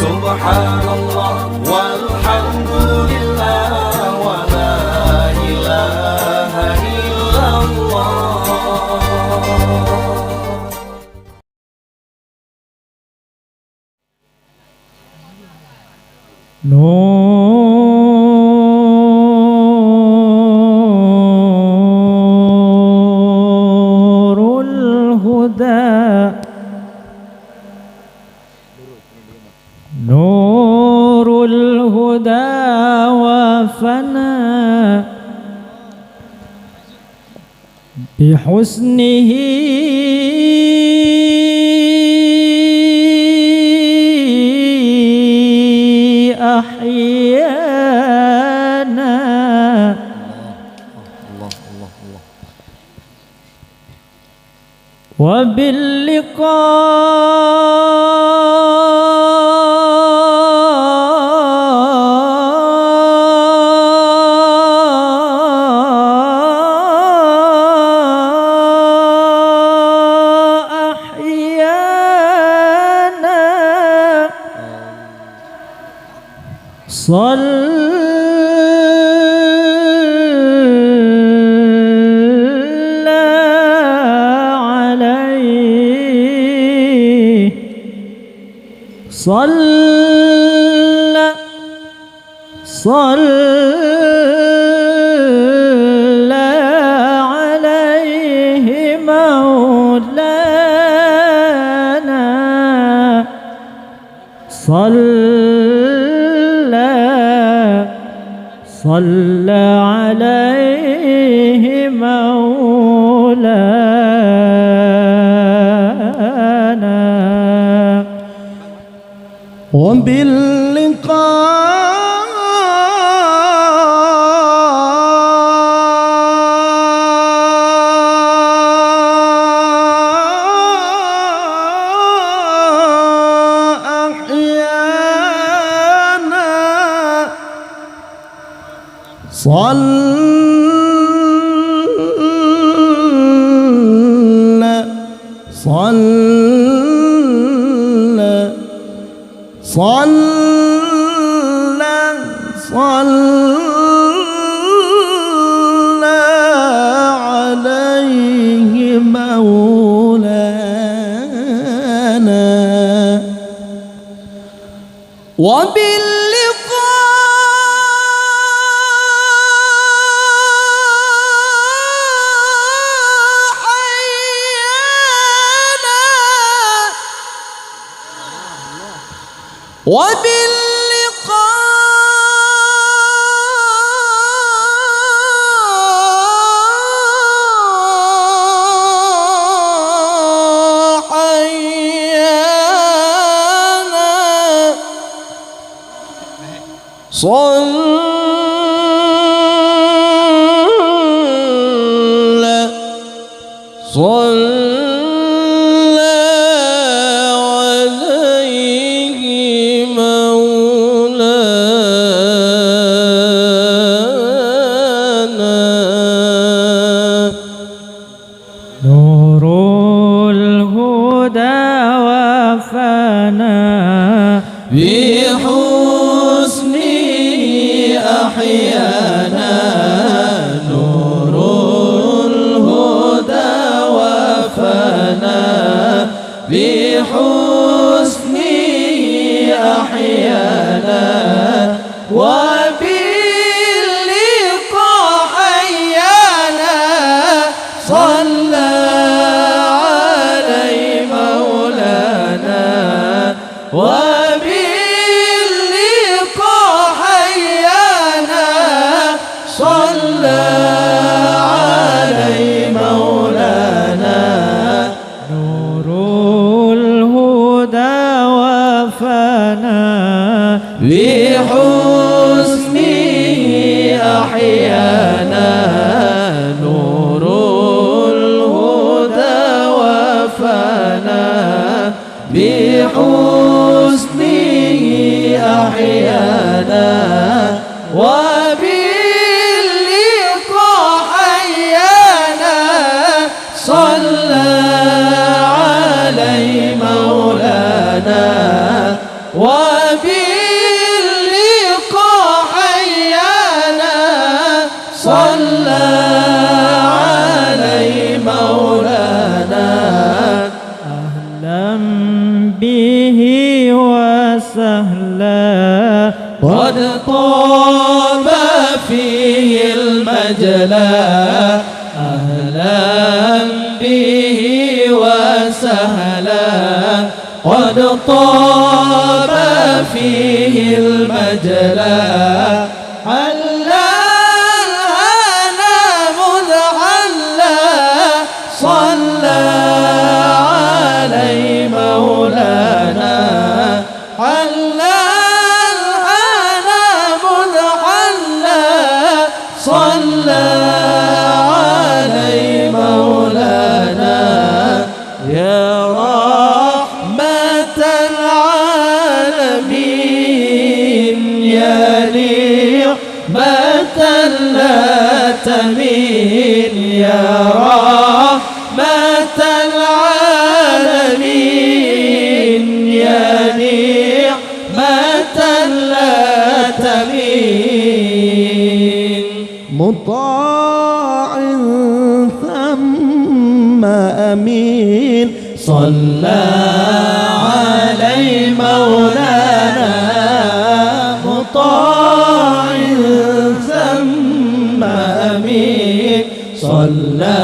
سبحان الله والحمد لله ولا إله إلا الله. نور الهدى نور الهدى وفنا بحسنه أحيانا وباللقاء أحيانا صلى عليه صلى عليه مولانا صلى عليه مولانا وباللقاء أحيانا صلى عليه مولانا صلى عليه مولانا نور الهدى وفنا بحسنه أحيانا نور الهدى وفنا بحسنه أحيانا وباللقاء حيانا صلى عليه مولانا وباللقاء حيانا صلى عليه مولانا نور الهدى وفنا بحسنه أحيانا نور الهدى وفنا بحسنه أحيانا وباللقاء حيانا صلى عليه مولانا باللقاء حيانا صلى عليه مولانا أهلا به وسهلا قد طاب فيه المجلى أهلا به وسهلا قد طاب فيه المجلى حلى الهنا مذ حلى صلى عليه مولانا حلى الهنا مذ حلى صلى عليه مولانا يا رحمة العالمين يا نعمة لا تمين يا رحمة العالمين يا نعمة لا تمين مطاع ثم أمين صلى عليه مولانا مطاع ثم أمين صلى